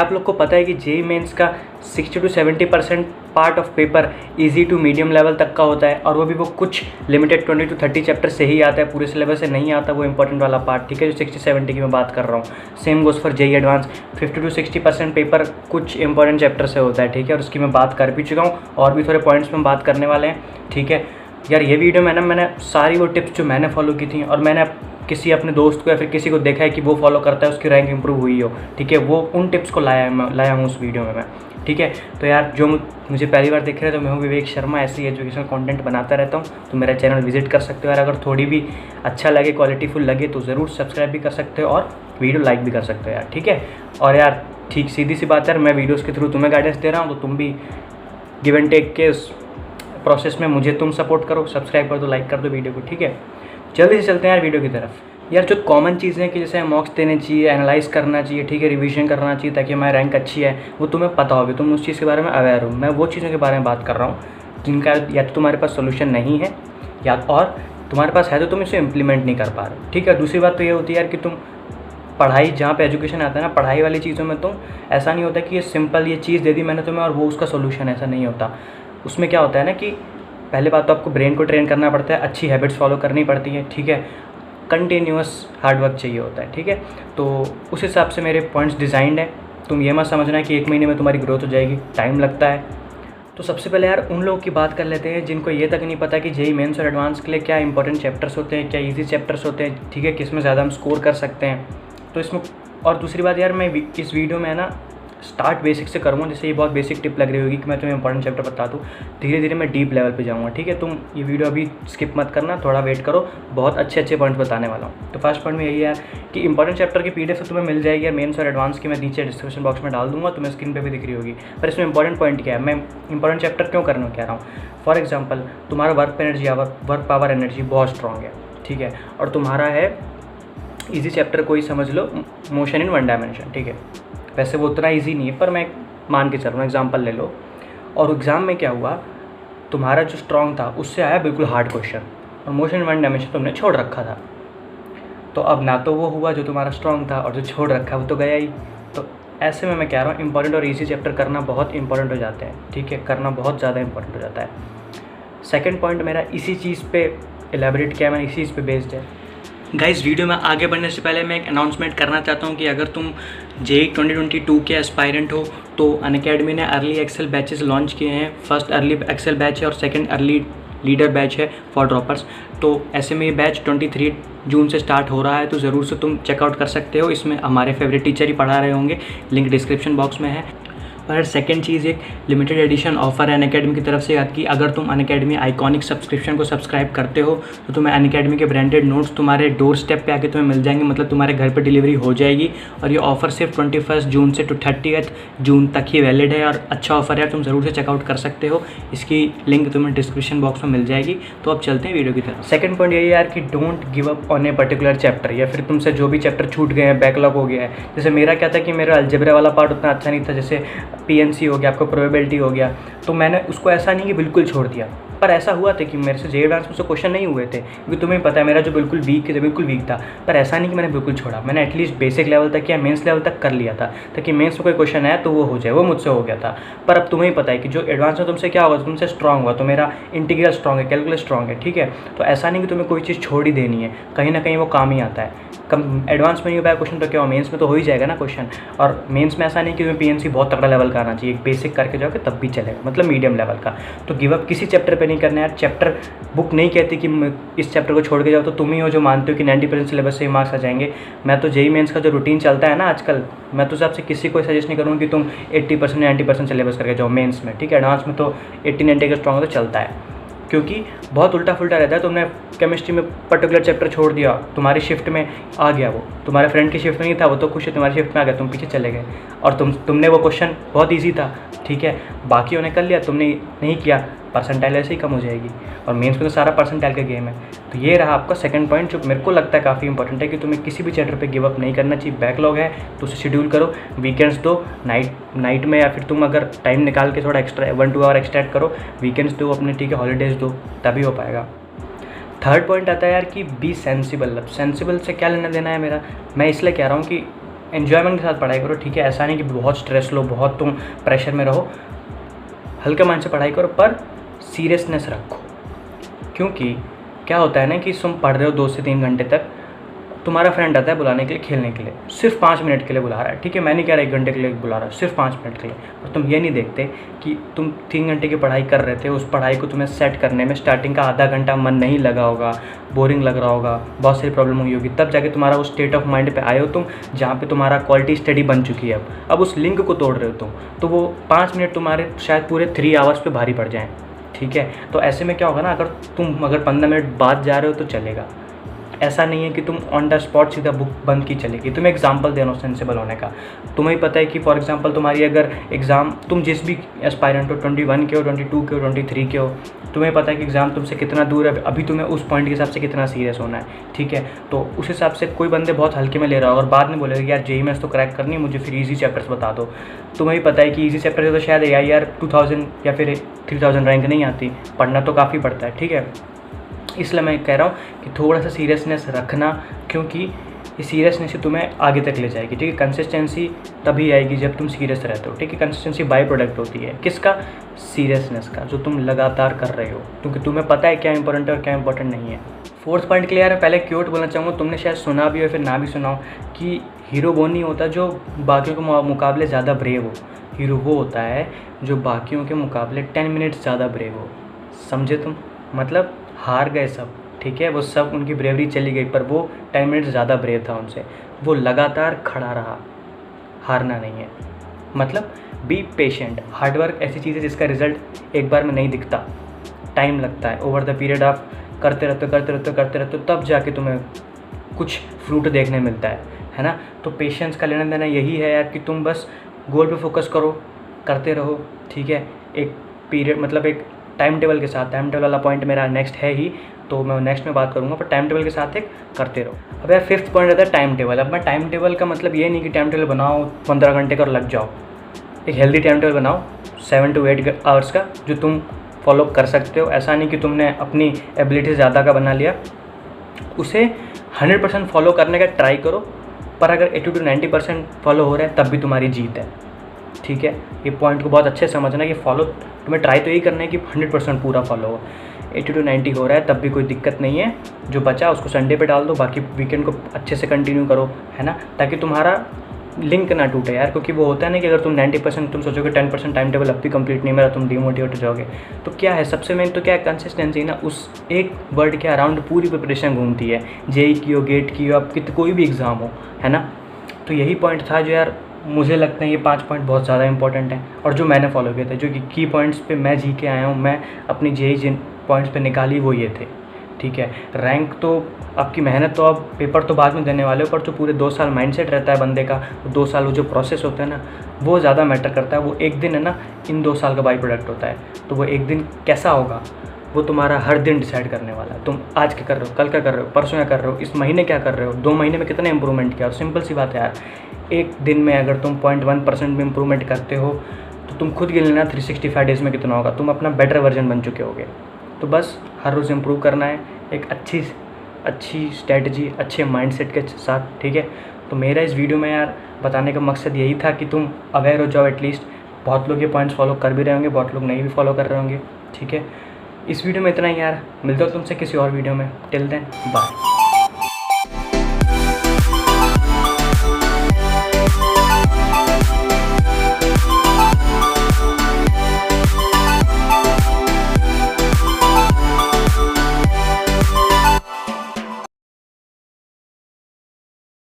आप लोग को पता है कि जेईई मेंस का 60 to 70% part of paper easy to medium level तक का होता है, और वो भी वो कुछ लिमिटेड 20 to 30 चैप्टर से ही आता है, पूरे सिलेबस से नहीं आता वो इंपॉर्टेंट वाला पार्ट, ठीक है, जो 60-70 की मैं बात कर रहा हूँ। Same goes for JEE advance, 50 to 60% paper कुछ इंपॉर्टेंट चैप्टर से होता है, ठीक है, और उसकी मैं बात कर भी चुका हूँ, और भी थोड़े पॉइंट्स में बात करने वाले हैं, ठीक है। यार ये वीडियो में ना मैंने सारी वो टिप्स जो मैंने फॉलो की थी, और मैंने किसी अपने दोस्त को या फिर किसी को देखा है कि वो फॉलो करता है, उसकी रैंक इंप्रूव हुई हो, ठीक है, वो उन टिप्स को लाया हूँ उस वीडियो में मैं, ठीक है। तो यार जो मुझे पहली बार देख रहे हैं, तो मैं हूँ विवेक शर्मा, ऐसी एजुकेशनल कंटेंट बनाता रहता हूँ, तो मेरा चैनल विजिट कर सकते हो यार। अगर थोड़ी भी अच्छा लगे, क्वालिटीफुल लगे तो ज़रूर सब्सक्राइब भी कर सकते हो और वीडियो लाइक भी कर सकते हो यार, ठीक है। और यार ठीक सीधी सी बात है यार, मैं वीडियोज़ के थ्रू तुम्हें गाइडेंस दे रहा हूँ, तो तुम भी गिव एंड टेक के उस प्रोसेस में मुझे तुम सपोर्ट करो, सब्सक्राइब कर दो, लाइक कर दो वीडियो को, ठीक है। जल्दी से चलते हैं यार वीडियो की तरफ। यार जो कॉमन चीज़ें हैं कि जैसे मॉक्स देने चाहिए, एनालाइज करना चाहिए, ठीक है, रिवीजन करना चाहिए ताकि हमारी रैंक अच्छी है, वो तुम्हें पता होगी, तुम उस चीज़ के बारे में अवेयर हो। मैं वो चीज़ों के बारे में बात कर रहा हूँ जिनका या तो तुम्हारे पास सोल्यूशन नहीं है, या और तुम्हारे पास है तो तुम इसे इम्प्लीमेंट नहीं कर पा रहे, ठीक है। दूसरी बात तो ये होती है यार कि तुम पढ़ाई, जहाँ पे एजुकेशन आता है ना, पढ़ाई वाली चीज़ों में तुम ऐसा नहीं होता कि ये सिंपल ये चीज़ दे दी मैंने तुम्हें और वो उसका सोल्यूशन, ऐसा नहीं होता। उसमें क्या होता है ना कि पहले बात तो आपको ब्रेन को ट्रेन करना पड़ता है, अच्छी हैबिट्स फॉलो करनी पड़ती है, ठीक है, कंटिन्यूअस हार्डवर्क चाहिए होता है, ठीक है। तो उस हिसाब से मेरे पॉइंट्स डिज़ाइंड है। तुम ये मत समझना है कि 1 महीने में तुम्हारी ग्रोथ हो जाएगी, टाइम लगता है। तो सबसे पहले यार उन लोगों की बात कर लेते हैं जिनको ये तक नहीं पता कि जेईई मेंस और एडवांस के लिए क्या इंपॉर्टेंट चैप्टर्स होते हैं, क्या ईजी चैप्टर्स होते हैं, ठीक है, किस में ज़्यादा हम स्कोर कर सकते हैं। तो इसमें और दूसरी बात यार, मैं इस वीडियो में ना स्टार्ट बेसिक से करूँगा, जैसे ये बहुत बेसिक टिप लग रही होगी कि मैं तुम्हें इंपॉर्टेंट चैप्टर बता दूँ, धीरे धीरे मैं डीप लेवल पे जाऊँगा, ठीक है। तुम ये वीडियो अभी स्किप मत करना, थोड़ा वेट करो, बहुत अच्छे पॉइंट्स बताने वाला हूँ। तो फर्स्ट पॉइंट में यही है कि इंपॉर्टेंट चैप्टर की पीडीएफ तो तुम्हें मिल जाएगी मेंस और एडवांस की, मैं नीचे डिस्क्रिप्शन बॉक्स में डाल दूँगा, तुम्हें स्क्रीन पर भी दिख रही होगी। पर इसमें इंपॉर्टेंट पॉइंट क्या है, मैं इंपॉर्टेंट चैप्टर क्यों करना कह रहा हूँ। फॉर एग्जाम्पल, तुम्हारा वर्क एनर्जी या वर्क पावर एनर्जी बहुत स्ट्रॉन्ग है, ठीक है, और तुम्हारा है ईजी चैप्टर कोई समझ लो मोशन इन 1 डायमेंशन, ठीक है। वैसे वो उतना ईजी नहीं है, पर मैं मान के चल रहा हूँ, एग्जाम्पल ले लो। और एग्ज़ाम में क्या हुआ, तुम्हारा जो स्ट्रॉन्ग था उससे आया बिल्कुल हार्ड क्वेश्चन, और मोशन इन 1 डायमेंशन तुमने छोड़ रखा था। तो अब ना तो वो हुआ जो तुम्हारा स्ट्रॉन्ग था, और जो छोड़ रखा वो तो गया ही। तो ऐसे में मैं कह रहा हूँ इंपॉर्टेंट और ईजी चैप्टर करना बहुत इंपॉर्टेंट हो जाते हैं, ठीक है, करना बहुत ज़्यादा इंपॉर्टेंट हो जाता है। सेकेंड पॉइंट मेरा इसी चीज़ पर एलेबरेट किया मैंने, इसी चीज़ पर बेस्ड है। गाइस, वीडियो में आगे बढ़ने से पहले मैं एक अनाउंसमेंट करना चाहता हूँ कि अगर तुम जेईई 2022 के एस्पायरेंट हो तो अनअकैडमी ने अर्ली एक्सेल बैचेस लॉन्च किए हैं। फर्स्ट अर्ली एक्सेल बैच है और सेकंड अर्ली लीडर बैच है फॉर ड्रॉपर्स। तो ऐसे में ये बैच 23 जून से स्टार्ट हो रहा है, तो ज़रूर से तुम चेकआउट कर सकते हो। इसमें हमारे फेवरेट टीचर ही पढ़ा रहे होंगे, लिंक डिस्क्रिप्शन बॉक्स में है। और सेकंड चीज़, एक लिमिटेड एडिशन ऑफर है अनअकैडमी की तरफ से याद की, अगर तुम अनअकैडमी आइकॉनिक सब्सक्रिप्शन को सब्सक्राइब करते हो तो तुम्हें अनअकैडमी के ब्रांडेड नोट्स तुम्हारे डोर स्टेप पे आके तुम्हें मिल जाएंगे, मतलब तुम्हारे घर पे डिलीवरी हो जाएगी। और ये ऑफर सिर्फ 21 जून से 30 जून तक ही वैलिड है, और अच्छा ऑफर है, तुम ज़रूर से चेकआउट कर सकते हो। इसकी लिंक तुम्हें डिस्क्रिप्शन बॉक्स में मिल जाएगी। तो अब चलते हैं वीडियो की तरफ। सेकंड पॉइंट यही है यार कि don't give up on a particular chapter, या फिर तुमसे जो भी चैप्टर छूट गए हैं, बैकलॉग हो गया है। जैसे मेरा क्या था कि मेरा अलजेब्रा वाला पार्ट उतना अच्छा नहीं था, जैसे पीएनसी हो गया, आपको प्रोबेबिलिटी हो गया, तो मैंने उसको ऐसा नहीं कि बिल्कुल छोड़ दिया, पर ऐसा हुआ था कि मेरे से जेईई एडवांस में से क्वेश्चन नहीं हुए थे, क्योंकि तुम्हें पता है मेरा जो बिल्कुल वीक था। पर ऐसा नहीं कि मैंने बिल्कुल छोड़ा, मैंने एटलीस्ट बेसिक लेवल तक या मेंस लेवल तक कर लिया था, ताकि मेंस में कोई क्वेश्चन आया तो वो हो जाए। वो मुझसे हो गया था। पर अब तुम्हें पता है कि जो एडवांस में तुमसे क्या होगा, तुमसे स्ट्रॉन्ग हुआ, तो मेरा इंटीग्रल स्ट्रॉन्ग है, कैलकुलस स्ट्रॉन्ग है, ठीक है। तो ऐसा नहीं कि तुम्हें कोई चीज़ छोड़ ही देनी है, कहीं ना कहीं वो काम ही आता है। कम एडवांस में नहीं हो पाया क्वेश्चन तो क्या हो, मेंस में तो हो ही जाएगा ना क्वेश्चन। और मेंस में ऐसा नहीं कि तुम्हें पीएनसी बहुत तगड़ा लेवल का आना चाहिए, एक बेसिक करके जाओगे तब भी चलेगा, मतलब मीडियम लेवल का। तो गिव अप किसी चैप्टर पे नहीं करना यार। चैप्टर बुक नहीं कहती कि इस चैप्टर को छोड़ के जाओ, तो तुम ही हो जो मानते हो कि 90% सिलेबस से ही मार्क्स आ जाएंगे। मैं तो जेईई मेंस का जो रूटीन चलता है ना आजकल, मैं तो सबसे किसी को सजेस्ट नहीं करूँगा कि तुम 80% या 90% सिलेबस करके जाओ मेंस में, ठीक है। एडवांस में तो 80-90 का स्ट्रॉन्ग तो चलता है, क्योंकि बहुत उल्टा फुल्टा रहता है। तुमने केमिस्ट्री में पर्टिकुलर चैप्टर छोड़ दिया, तुम्हारी शिफ्ट में आ गया, वो तुम्हारे फ्रेंड की शिफ्ट में नहीं था, वो तो खुश है, तुम्हारी शिफ्ट में आ गया, तुम पीछे चले गए। और तुमने वो क्वेश्चन बहुत ईजी था, ठीक है, बाकियों ने कर लिया, तुमने नहीं किया, परसेंटाइल ऐसे ही कम हो जाएगी। और मेंस में तो सारा परसेंटाइल का गेम है। तो ये रहा आपका सेकंड पॉइंट, जो मेरे को लगता है काफ़ी इंपॉर्टेंट है कि तुम्हें किसी भी चैप्टर पे गिव अप नहीं करना चाहिए। बैकलॉग है तो उसे शेड्यूल करो, वीकेंड्स दो, नाइट में, या फिर तुम अगर टाइम निकाल के थोड़ा एक्स्ट्रा 1-2 आवर एक्सटेंड करो, वीकेंड्स दो अपने, ठीक है, हॉलीडेज़ दो, तभी हो पाएगा। थर्ड पॉइंट आता है यार कि बी सेंसिबल। अब सेंसिबल से क्या लेना देना है मेरा, मैं इसलिए कह रहा हूँ कि एन्जॉयमेंट के साथ पढ़ाई करो, ठीक है। ऐसा नहीं कि बहुत स्ट्रेस लो, बहुत तुम प्रेशर में रहो, हल्के माइंड से पढ़ाई करो पर सीरियसनेस रखो। क्योंकि क्या होता है ना कि तुम पढ़ रहे हो 2 से 3 घंटे तक, तुम्हारा फ्रेंड आता है बुलाने के लिए, खेलने के लिए, सिर्फ 5 मिनट के लिए बुला रहा है, ठीक है। मैं नहीं कह रहा 1 घंटे के लिए बुला रहा है, सिर्फ 5 मिनट के लिए। और तुम ये नहीं देखते कि तुम 3 घंटे की पढ़ाई कर रहे थे, उस पढ़ाई को तुम्हें सेट करने में स्टार्टिंग का आधा घंटा मन नहीं लगा होगा, बोरिंग लग रहा होगा, बहुत सारी प्रॉब्लम हुई होगी, तब जाके तुम्हारा उस स्टेट ऑफ माइंड पे आए हो तुम, जहाँ पे तुम्हारा क्वालिटी स्टडी बन चुकी है। अब उस लिंक को तोड़ रहे हो तुम, तो वो 5 मिनट तुम्हारे शायद पूरे 3 आवर्स पे भारी पड़ जाएँ, ठीक है। तो ऐसे में क्या होगा ना, अगर 15 मिनट बाद जा रहे हो तो चलेगा। ऐसा नहीं है कि तुम ऑन द स्पॉट सीधा बुक बंद की चलेगी। तुम्हें एग्जांपल देना सेंसिबल होने का। तुम्हें पता है कि फॉर एग्जांपल तुम्हारी अगर एग्ज़ाम, तुम जिस भी एस्पायरेंट हो, 21 के हो, 22 के हो, 23 के हो, तुम्हें पता है कि एग्ज़ाम तुमसे कितना दूर है, अभी तुम्हें उस पॉइंट के हिसाब से कितना सीरियस होना है, ठीक है। तो उस हिसाब से कोई बंदे बहुत हल्के में ले रहा होगा और बाद में बोलेगा कि यार जेईई मेंस तो क्रैक करनी है, मुझे फिर ईजी चैप्टर्स बता दो। तुम्हें भी पता है कि ईजी चैप्टर से तो शायद यार 2000 या फिर 3000 रैंक नहीं आती, पढ़ना तो काफ़ी पड़ता है, ठीक है। इसलिए मैं कह रहा हूँ कि थोड़ा सा सीरियसनेस रखना, क्योंकि ये सीरियसनेस ही तुम्हें आगे तक ले जाएगी, ठीक है। कंसिस्टेंसी तभी आएगी जब तुम सीरियस रहते हो, ठीक है। कंसिस्टेंसी बाय प्रोडक्ट होती है किसका? सीरियसनेस का, जो तुम लगातार कर रहे हो, क्योंकि तुम्हें पता है क्या इंपॉर्टेंट है और क्या इंपॉर्टेंट नहीं है। 4th पॉइंट के लिए यार पहले क्योट बोलना चाहूँगा, तुमने शायद सुना भी हो फिर ना भी सुना हो, कि हीरो वो नहीं होता जो बाकियों के मुकाबले ज़्यादा ब्रेव हो। हीरो वो होता है जो बाकियों के मुकाबले 10 मिनट्स ज़्यादा ब्रेव हो। समझे तुम? मतलब हार गए सब, ठीक है, वो सब, उनकी ब्रेवरी चली गई, पर वो 10 मिनट ज़्यादा ब्रेव था उनसे। वो लगातार खड़ा रहा, हारना नहीं है। मतलब बी पेशेंट। हार्डवर्क ऐसी चीज़ है जिसका रिजल्ट एक बार में नहीं दिखता, टाइम लगता है। ओवर द पीरियड ऑफ करते रहते तब जाके तुम्हें कुछ फ्रूट देखने मिलता है ना। तो पेशेंस का लेना देना यही है यार, कि तुम बस गोल पे फोकस करो, करते रहो, ठीक है। एक पीरियड, मतलब एक टाइम टेबल के साथ, टाइम टेबल वाला पॉइंट मेरा नेक्स्ट है ही, तो मैं नेक्स्ट में बात करूँगा, पर टाइम टेबल के साथ एक करते रहो। अब यार 5th पॉइंट रहता है टाइम टेबल। अब मैं टाइम टेबल का मतलब ये नहीं कि टाइम टेबल बनाओ 15 घंटे का और लग जाओ। एक हेल्दी टाइम टेबल बनाओ 7 to 8 आवर्स का, जो तुम फॉलो कर सकते हो। ऐसा नहीं कि तुमने अपनी एबिलिटी ज़्यादा का बना लिया, उसे 100% फॉलो करने का ट्राई करो, पर अगर 80 to 90% फॉलो हो रहा है तब भी तुम्हारी जीत है, ठीक है। ये पॉइंट को बहुत अच्छे से समझना कि फॉलो तुम्हें ट्राई तो यही करना है कि 100% पूरा फॉलो हो। 80 to 90 हो रहा है तब भी कोई दिक्कत नहीं है, जो बचा उसको संडे पे डाल दो, बाकी वीकेंड को अच्छे से कंटिन्यू करो, है ना, ताकि तुम्हारा लिंक ना टूटे यार। क्योंकि वो होता है ना कि अगर तुम 90% तुम सोचोगे 10% टाइम टेबल अब भी कंप्लीट नहीं मेरा, तुम डिमोटिवेट हो जाओगे। तो क्या है, सबसे मेन तो क्या है, कंसिस्टेंसी ना। उस एक वर्ड के अराउंड पूरी प्रिपरेशन घूमती है, जेईई की हो, गेट की हो, अब कोई भी एग्ज़ाम हो, है ना। तो यही पॉइंट था जो यार मुझे लगता है ये 5 पॉइंट बहुत ज़्यादा इंपॉर्टेंट हैं और जो मैंने फॉलो किए थे, जो कि की पॉइंट्स पे मैं जी के आया हूँ, मैं अपनी जेईई जिन पॉइंट्स पे निकाली वो ये थे, ठीक है। रैंक तो आपकी मेहनत, तो अब पेपर तो बाद में देने वाले हो, पर जो पूरे 2 साल माइंडसेट रहता है बंदे का, 2 साल वो जो प्रोसेस होता है ना, वो ज़्यादा मैटर करता है। वो एक दिन है ना, इन 2 साल का बाई प्रोडक्ट होता है। तो वो एक दिन कैसा होगा वो तुम्हारा हर दिन डिसाइड करने वाला है। तुम आज क्या कर रहे हो, कल क्या कर रहे हो, परसों क्या कर रहे हो, इस महीने क्या कर रहे हो, 2 महीने में कितना इंप्रूवमेंट किया। और सिंपल सी बात है यार, एक दिन में अगर तुम 0.1% भी इंप्रूवमेंट करते हो तो तुम खुद गिन लेना 365 डेज़ में कितना होगा, तुम अपना बेटर वर्जन बन चुके होगे। तो बस हर रोज़ इम्प्रूव करना है, एक अच्छी स्ट्रेटजी, अच्छे माइंडसेट के साथ, ठीक है। तो मेरा इस वीडियो में यार बताने का मकसद यही था कि तुम अवेयर हो जाओ एटलीस्ट। बहुत लोग ये पॉइंट्स फॉलो कर भी रहे होंगे, बहुत लोग नहीं भी फॉलो कर रहे होंगे, ठीक है। इस वीडियो में इतना ही यार, मिलता हूँ तुमसे किसी और वीडियो में। Till then bye.